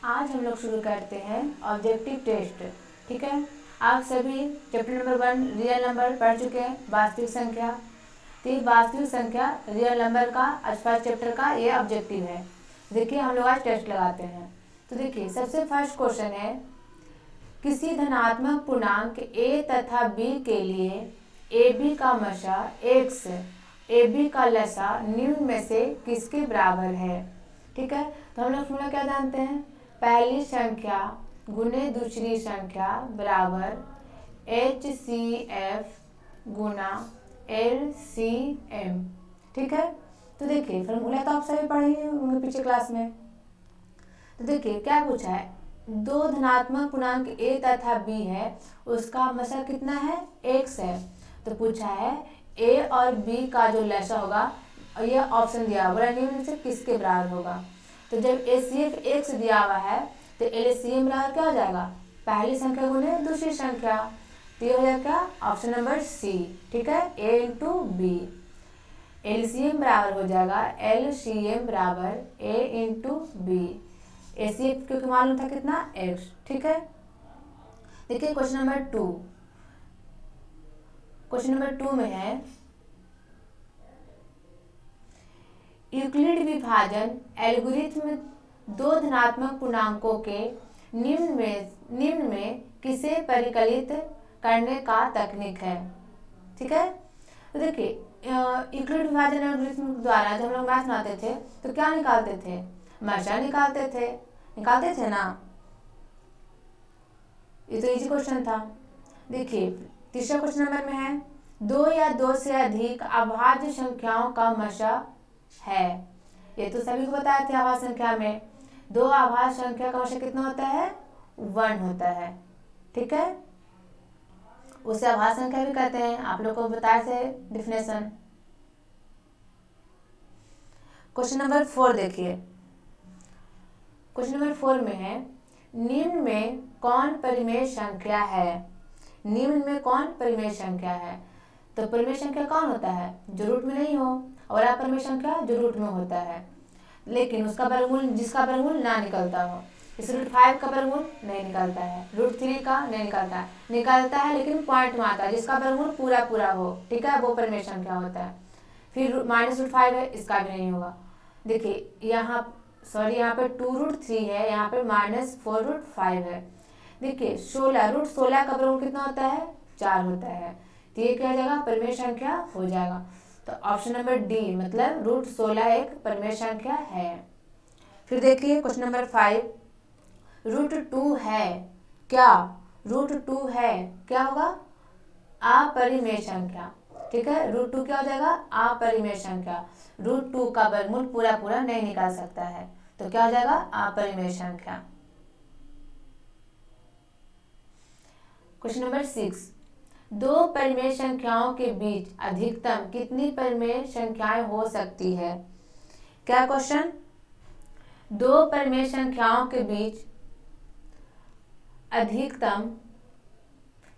आज हम लोग शुरू करते हैं ऑब्जेक्टिव टेस्ट। ठीक है, आप सभी चैप्टर नंबर 1 रियल नंबर पढ़ चुके हैं, वास्तविक संख्या। तो ये वास्तविक संख्या रियल नंबर का आज फर्स्ट चैप्टर का ये ऑब्जेक्टिव है। देखिए हम लोग आज टेस्ट लगाते हैं। तो देखिए सबसे फर्स्ट क्वेश्चन है, किसी धनात्मक पूर्णांक a तथा b के लिए ab का मशा x ab का लसा निम्न में से किसके बराबर है। ठीक है, तो हम लोग फॉर्मूला क्या जानते हैं, पहली संख्या गुने दूसरी संख्या बराबर HCF गुना LCM। ठीक है, तो देखिए फॉर्मूला तो आप सभी पढ़े होंगे पीछे क्लास में। तो देखिए क्या पूछा है, दो धनात्मक पूर्णांक a तथा b है, उसका मशा कितना है, x है। तो पूछा है a और b का जो लसा होगा, और यह ऑप्शन दिया हुआ निम्न से किसके बराबर होगा। तो जब HCF x दिया हुआ है तो LCM बराबर क्या हो जाएगा, पहली संख्या गुने दूसरी संख्या। तो ये हो जाएगा ऑप्शन नंबर सी। ठीक है, a इंटू बी। LCM बराबर हो जाएगा LCM बराबर a इंटू बी। HCF क्योंकि मालूम था कितना, x। ठीक है, देखिए क्वेश्चन नंबर 2। क्वेश्चन नंबर 2 में है, यूक्लिड विभाजन एल्गोरिथ्म दो धनात्मक पूर्णांकों के निम्न में किसे परिकलित करने का तकनीक है। ठीक है, तो देखिए यूक्लिड विभाजन एल्गोरिथ्म द्वारा जब हम लोग मैथ बनाते थे तो क्या निकालते थे, मशा निकालते थे ना। ये तो इजी क्वेश्चन था। देखिए तीसरा क्वेश्चन नंबर में है, दो या दो से अधिक अभाज्य संख्याओं का मशा है। ये तो सभी को बताया थे, अभाज्य संख्या में दो अभाज्य संख्या का मशा कितना होता है, 1 होता है। ठीक है, उसे अभाज्य संख्या भी कहते हैं, आप लोग को बताया थे डिफिनेशन। क्वेश्चन नंबर 4 देखिए, क्वेश्चन नंबर 4 में है, निम्न में कौन परिमेय संख्या है। निम्न में कौन परिमेय संख्या है। तो परिमेय संख्या कौन होता है, जो रूट में नहीं हो, और अपरिमेय संख्या जो रूट में होता है लेकिन उसका वर्गमूल, जिसका वर्गमूल ना निकलता हो। इस √5 का वर्गमूल नहीं निकलता है, √3 का नहीं निकलता है लेकिन पॉइंट में आता है, जिसका वर्गमूल पूरा हो। ठीक है, वो परिमेय संख्या होता है। फिर -√5 है, इसका भी नहीं होगा। देखिए यहाँ पे 2√3 है, यहाँ पे -4√5 है। देखिए 16 √16 का वर्गमूल कितना होता है, 4 होता है। तो ये क्या हो जाएगा, परिमेय संख्या हो जाएगा। तो ऑप्शन नंबर डी मतलब √16 एक परिमेय संख्या है। फिर देखिए क्वेश्चन नंबर 5, √2 है क्या, √2 है क्या होगा, अपरिमेय संख्या। ठीक है, √2 क्या हो जाएगा, अपरिमेय संख्या। √2 का वर्गमूल पूरा नहीं निकाल सकता है, तो क्या हो जाएगा, अपरिमेय संख्या। क्वेश्चन नंबर 6, दो परिमेय संख्याओं के बीच अधिकतम कितनी परिमेय संख्याएं हो सकती है। क्या क्वेश्चन, दो परिमेय संख्याओं के बीच अधिकतम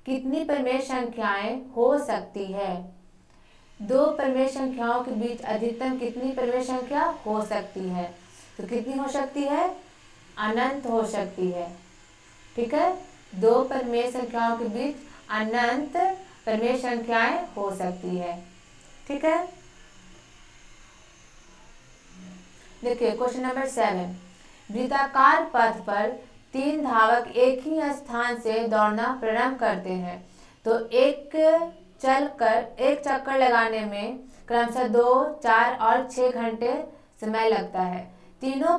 कितनी परिमेय संख्याएं हो सकती है। दो परिमेय संख्याओं के बीच अधिकतम कितनी परिमेय संख्या हो सकती है। तो कितनी हो सकती है, अनंत हो सकती है। ठीक है, दो परिमेय संख्याओं के बीच अनंत परिमेय संख्याएं हो सकती है। ठीक है, देखिए क्वेश्चन नंबर 7, वृत्ताकार पथ पर 3 धावक एक ही स्थान से दौड़ना प्रारंभ करते हैं। तो एक चक्कर लगाने में क्रमशः 2, 4 और 6 घंटे समय लगता है। तीनों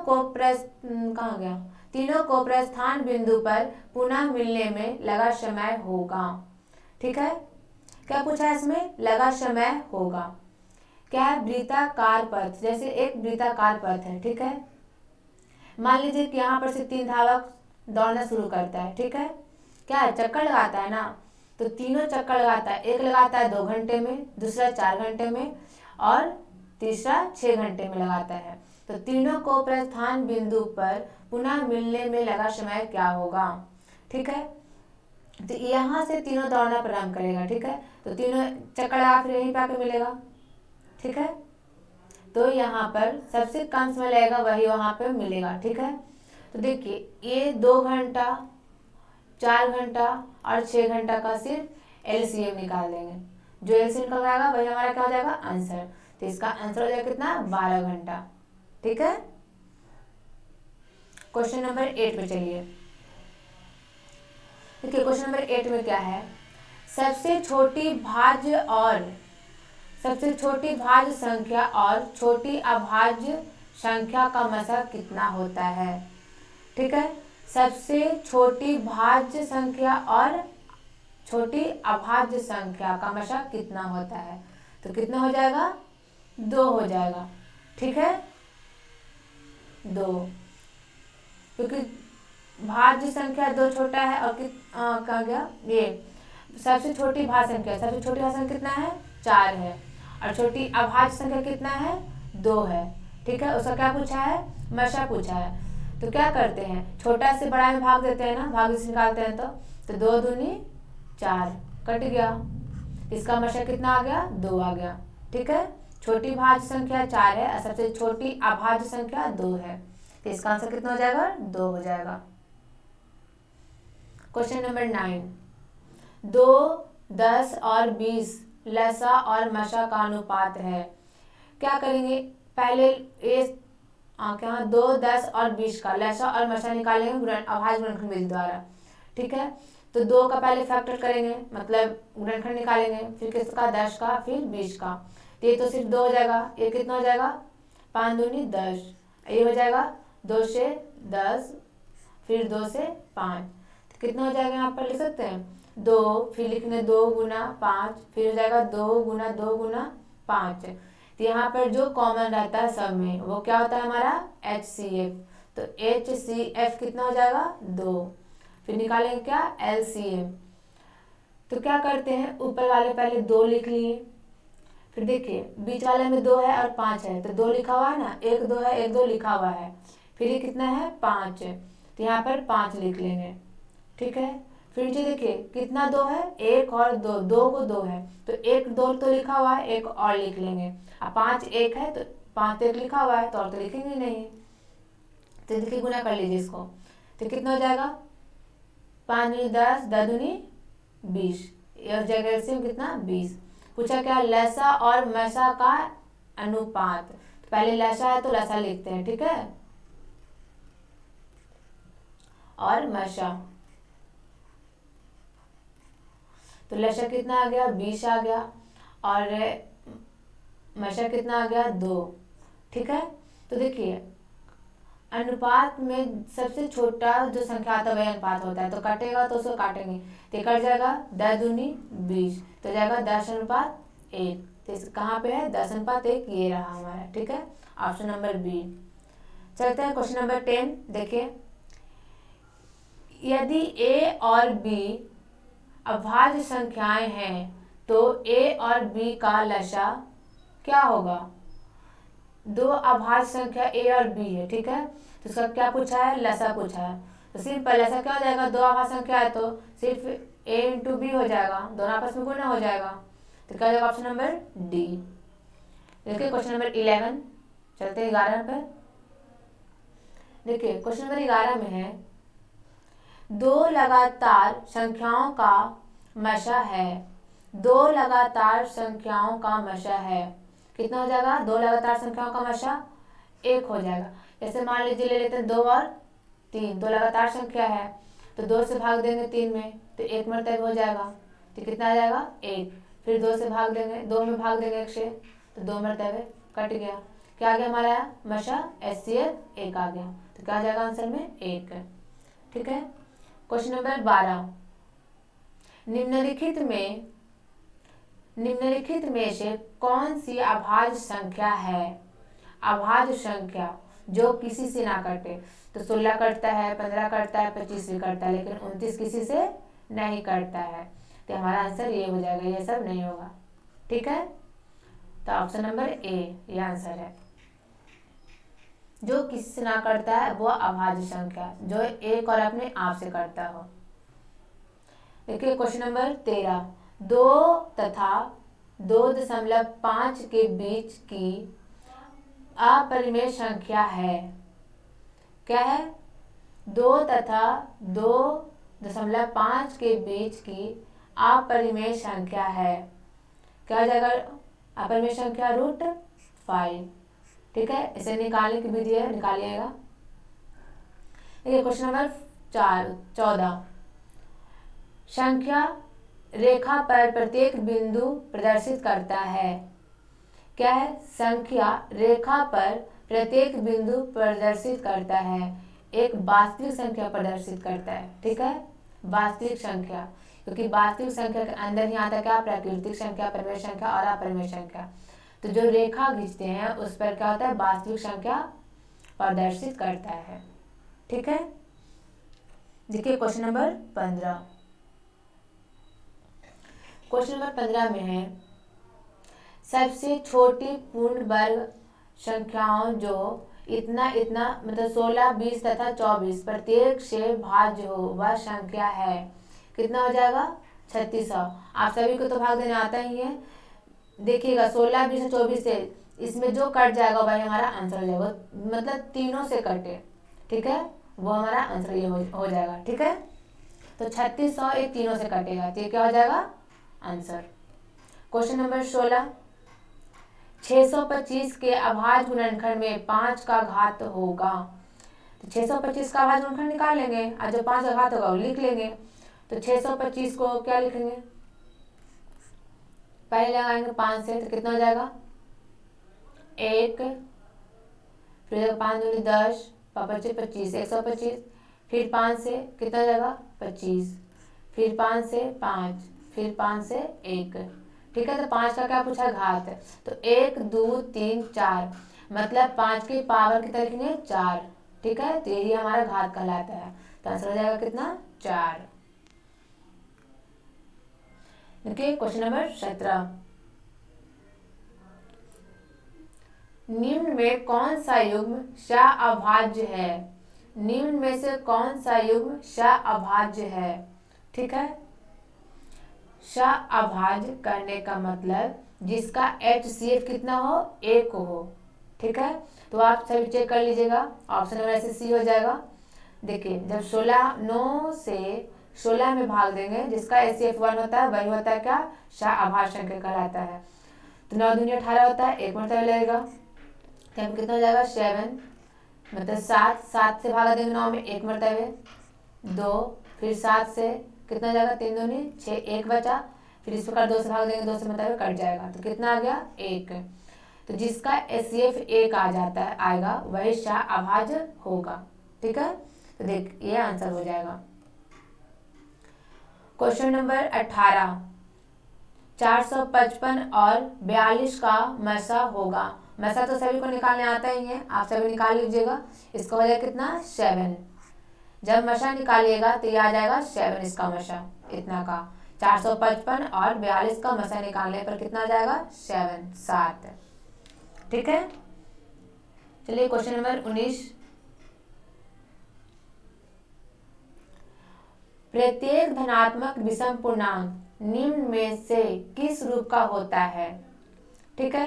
को प्रस्थान बिंदु पर पुनः मिलने में लगा समय होगा। ठीक है, क्या पूछा है इसमें, लगा समय होगा। क्या है, वृत्ताकार पथ, जैसे एक वृत्ताकार पथ है। ठीक है, मान लीजिए कि यहाँ पर से 3 धावक दौड़ना शुरू करता है। ठीक है, क्या है, चक्कर लगाता है ना, तो तीनों चक्कर लगाता है। एक लगाता है 2 घंटे में, दूसरा 4 घंटे में और तीसरा 6 घंटे में लगाता है। तो तीनों को प्रस्थान बिंदु पर पुनः मिलने में लगा समय क्या होगा। ठीक है, तो यहाँ से तीनों दौड़ना प्रारंभ करेगा। ठीक है, तो तीनों चक्कर लगा फिर यहीं पे आके मिलेगा। ठीक है, तो यहाँ पर सबसे कम समय लगेगा वही वहाँ पे मिलेगा। ठीक है, तो देखिए ये 2 घंटा, 4 घंटा और 6 घंटा का सिर्फ एलसीएम निकाल देंगे। जो एलसीएम निकल आएगा वही हमारा क्या हो जाएगा, आंसर। तो इसका आंसर हो जाएगा कितना, 12 घंटा। ठीक है। क्वेश्चन नंबर 8 पे चलिए। देखिए क्वेश्चन नंबर 8 में क्या है, सबसे छोटी भाज्य संख्या और छोटी अभाज्य संख्या का मशक कितना होता है। ठीक है। सबसे छोटी भाज्य संख्या और छोटी अभाज्य संख्या का मशक कितना होता है। तो कितना हो जाएगा, 2 हो जाएगा। ठीक है, 2, क्योंकि भाज्य संख्या 2 छोटा है और कहा गया ये सबसे छोटी भाज्य संख्या कितना है, 4 है, और छोटी अभाज्य संख्या कितना है, 2 है। ठीक है, उसका क्या पूछा है, मशा पूछा है। तो क्या करते हैं, छोटा से बड़ा में भाग देते हैं ना, भाग से निकालते हैं। तो 2 दूनी 4 कट गया, इसका मशा कितना आ गया, 2 आ गया। ठीक है, छोटी भाज्य संख्या 4 है और सबसे छोटी अभाज्य संख्या 2 है। तो इसका आंसर कितना हो जाएगा, 2 हो जाएगा। क्वेश्चन नंबर 9, 2, 10 और 20 लसा और मशा का अनुपात है। क्या करेंगे, पहले क्या 2, 10 और 20 का लसा और मशा निकालेंगे अभाज्य गुणनखंड विधि द्वारा। ठीक है, तो 2 का पहले फैक्टर करेंगे, मतलब गुणनखंड निकालेंगे, फिर किसका, 10 का, फिर 20 का। तो ये तो सिर्फ 2 हो जाएगा, ये कितना हो जाएगा, 5 दूनी 10, ये हो जाएगा 2 से 10, फिर 2 से 5। तो कितना हो जाएगा, यहाँ पर लिख सकते हैं 2, फिर लिखने 2 गुना 5, फिर हो जाएगा 2 गुना 2 गुना 5। तो यहाँ पर जो कॉमन रहता है सब में वो क्या होता है हमारा, HCF। तो HCF कितना हो जाएगा, 2। फिर निकालेंगे क्या, LCM। तो क्या करते हैं, ऊपर वाले पहले 2 लिख लिए, फिर देखिए बीच वाले में 2 है और 5 है, तो 2 लिखा हुआ है ना, 1 2 है, 1 2 लिखा हुआ है, फिर ये कितना है, 5। तो यहाँ पर 5 लिख लेंगे। ठीक है, फिर नीचे देखिए कितना 2 है, 1 और 2, 2 को 2 है, तो 1 2 तो लिखा हुआ है, 1 और लिख लेंगे। अब 5 1 है, तो 5 तो 1 लिखा हुआ है, तो और तो लिखेंगे नहीं। तो देखिए गुना कर लीजिए इसको, तो कितना हो जाएगा, 5 दूनी 10, 10 दूनी 20, और जगह से कितना, 20। पूछा क्या, लसा और मशा का अनुपात। तो पहले लसा है तो लसा लिखते हैं, ठीक है, और मशा। तो लसा कितना आ गया, 20 आ गया, और मशा कितना आ गया, 2। ठीक है, तो देखिए अनुपात में सबसे छोटा जो संख्या आता है वही अनुपात होता है, तो कटेगा तो उसको काटेंगे, तो कट जाएगा 10 दूनी 20, तो जाएगा 10:1। तो कहाँ पे है, 10:1, ये रहा हमारा। ठीक है, ऑप्शन नंबर बी। चलते हैं क्वेश्चन नंबर 10। देखिए, यदि A और B अभाज्य संख्याएं हैं तो A और B का लसा क्या होगा। 2 अभाज्य संख्या A और B है, ठीक है, तो इसका क्या पूछा है, लसा पूछा है। तो सिंपल लसा क्या हो जाएगा, 2 अभाज्य संख्या है तो सिर्फ A इंटू B हो जाएगा, दोनों आपस में गुना हो जाएगा। तो क्या हो जाएगा, ऑप्शन नंबर डी। देखिए क्वेश्चन नंबर 11, चलते हैं 11 पर। देखिए क्वेश्चन नंबर 11 में है, 2 लगातार संख्याओं का मशा है। 2 लगातार संख्याओं का मशा है, कितना हो जाएगा, 2 लगातार संख्याओं का मशा 1 हो जाएगा। जैसे मान लीजिए ले लेते हैं 2 और 3, 2 लगातार संख्या है, तो 2 से भाग देंगे 3 में, तो 1 मरतबा हो जाएगा, तो कितना आ जाएगा, 1। फिर 2 से भाग देंगे, 2 में भाग देंगे 1 से, तो 2 मरतबे कट गया, क्या आ गया हमारा मशा, HCF 1 आ गया। तो क्या आ जाएगा आंसर में, 1। ठीक है, क्वेश्चन नंबर 12, निम्नलिखित में से कौन सी अभाज्य संख्या है, अभाज्य संख्या जो किसी से ना कटे। तो 16 कटता है, 15 कटता है, 25 भी कटता है, लेकिन 29 किसी से नहीं कटता है। तो हमारा आंसर ये हो जाएगा, ये सब नहीं होगा। ठीक है, तो ऑप्शन नंबर ए ये आंसर है। जो किसी से ना कटता है वो अभाज्य संख्या, जो एक और अपने आप से कटता हो। देखिए क्वेश्चन नंबर 13, 2 तथा 2.5 के बीच की अपरिमेय संख्या है। क्या है, 2 तथा 2.5 के बीच की अपरिमेय संख्या है। क्या हो जाएगा अपरिमेय संख्या? √5। ठीक है, इसे निकालने की विधि है, निकालिएगा। देखिए क्वेश्चन नंबर 14। संख्या रेखा पर प्रत्येक बिंदु प्रदर्शित करता है। क्या है? संख्या रेखा पर प्रत्येक बिंदु प्रदर्शित करता है, एक वास्तविक संख्या प्रदर्शित करता है। ठीक है, वास्तविक संख्या, क्योंकि वास्तविक संख्या के अंदर ही आता क्या? प्राकृतिक संख्या, परिमेय संख्या और अपरिमेय संख्या। तो जो रेखा खींचते हैं उस पर क्या होता है? वास्तविक संख्या प्रदर्शित करता है। ठीक है, देखिए क्वेश्चन नंबर 15। क्वेश्चन नंबर 15 में है सबसे छोटी पूर्ण वर्ग संख्याओं जो इतना इतना मतलब 16, 20 तथा 24 प्रत्येक से भाज्य हो वह संख्या है। कितना हो जाएगा? 3600। आप सभी को तो भाग देने आता ही है। देखिएगा 16, 20 और 24 से इसमें जो कट जाएगा वही हमारा आंसर हो जाएगा, मतलब तीनों से कटे। ठीक है, वो हमारा आंसर ये हो जाएगा। ठीक है, तो 3600 एक तीनों से कटेगा, तो ये क्या हो जाएगा? आंसर। Question number 16। 625 के अभाज्य गुणनखंड में 5 का घात होगा। तो 625 का अभाज्य गुणनखंड निकाल लेंगे और जो 5 का घात होगा वो लिख लेंगे। तो 625 को क्या लिखेंगे? पहले लगाएंगे 5 से, तो कितना हो जाएगा? 1, फिर 5 दूनी 10, 5 25, 125। फिर 5 से कितना हो जाएगा? 25। फिर 5 से 5, फिर 5 से 1। ठीक है, तो 5 का क्या पूछा? घात। तो 1, 2, 3, 4, मतलब 5 की पावर कितना लिखेंगे? 4। ठीक है, तो यही हमारा घात कहलाता है। तो आंसर हो जाएगा कितना? 4। देखिए क्वेश्चन नंबर 17। निम्न में कौन सा युग्म अभाज्य है? निम्न में से कौन सा युग्म अभाज्य है? ठीक है, अभाज्य करने का मतलब जिसका HCF कितना हो? 1 हो। ठीक है, तो आप सभी चेक कर लीजिएगा, ऑप्शन नंबर ऐसे सी हो जाएगा। देखिए जब 9 से 16 में भाग देंगे जिसका HCF 1 होता है वही होता है क्या? अभाज्य संख्या कहलाता है। तो 9 दूनी 18 होता है, 1 मरतबा लगेगा, तब कितना हो जाएगा? 7, मतलब 7 से भागा देंगे 9 में, 1 मरतबे, 2, फिर 7 से कितना हो जाएगा? 3 दूनी 6, 1 बचा। फिर इस प्रकार 2 से भाग देंगे, 2 से मतलब कट जाएगा, तो कितना आ गया? 1। तो जिसका HCF 1 आ जाता है आएगा वही अभाज्य होगा। ठीक है, तो देख ये आंसर हो जाएगा। Question number 18। 455 और 42 का मसा होगा। मसा तो सभी को निकालने आता ही है, आप सभी निकाल लीजिएगा। इसका हो जाएगा कितना? 7। जब मसा निकालिएगा तो ये आ जाएगा 7, इसका मसा इतना का। 455 और 42 का मसा निकालने पर कितना आ जाएगा? 7। ठीक है, चलिए क्वेश्चन नंबर 19। प्रत्येक धनात्मक विषम पूर्णांक निम्न में से किस रूप का होता है? ठीक है,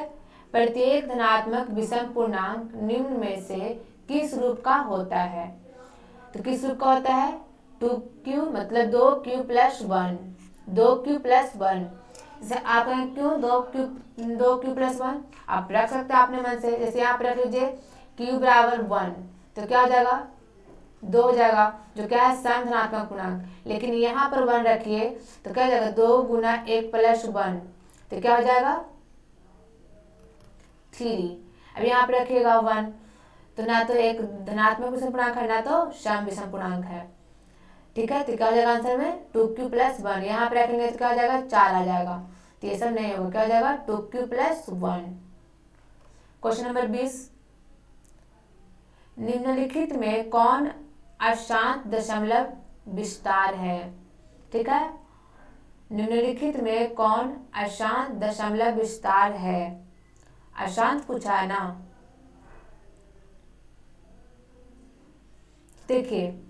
प्रत्येक धनात्मक विषम पूर्णांक निम्न में से किस रूप का होता है? तो किस रूप का होता है? 2q मतलब 2q + 1, 2q + 1। जैसे आप कहें क्यों 2q + 1, आप रख सकते हैं अपने मन से। जैसे यहाँ पे रख लीजिए q = 1, तो क्या हो जाएगा? 2 हो जाएगा, जो क्या है? सम धनात्मक पूर्णांक। लेकिन यहाँ पर 1 रखिए तो क्या हो जाएगा? 2 × 1 + 1, तो क्या हो जाएगा? 3। अब यहाँ पे रखिएगा 1, तो ना तो एक धनात्मक विषम पूर्णांक है ना तो सम विषम पूर्णांक है। ठीक है, तो क्या हो जाएगा आंसर में? 2q + 1। यहाँ पे रखेंगे तो क्या हो जाएगा? 4 आ जाएगा, तो ये सब नहीं होगा। क्या हो जाएगा? 2q + 1। Question number 20। निम्नलिखित में कौन अशांत दशमलव विस्तार है? ठीक है, निम्नलिखित में कौन अशांत दशमलव विस्तार है? अशांत पूछा है ना। देखिए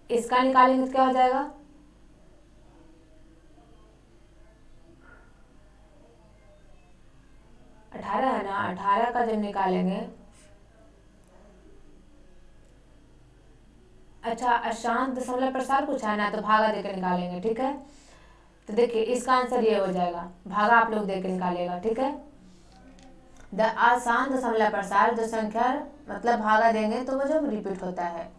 इसका निकालेंगे तो क्या हो जाएगा? 18 है ना, 18 का जब निकालेंगे अच्छा, अशांत दशमलव प्रसार पूछा है ना, तो भागा देकर निकालेंगे, ठीक है। तो देखिए इसका आंसर ये हो जाएगा, भागा आप लोग देकर निकालेगा, ठीक है। द अशांत दशमलव प्रसार जो संख्या मतलब भागा देंगे तो वो जो रिपीट होता है,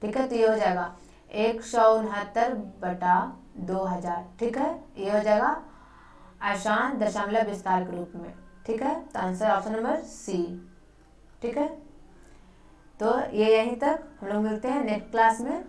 ठीक है। तो ये हो जाएगा 169/2000, ठीक है। ये हो जाएगा अशांत दशमलव विस्तार के रूप में, ठीक है। तो आंसर ऑप्शन नंबर सी, ठीक है। तो ये यहीं तक, हम लोग मिलते हैं नेक्स्ट क्लास में।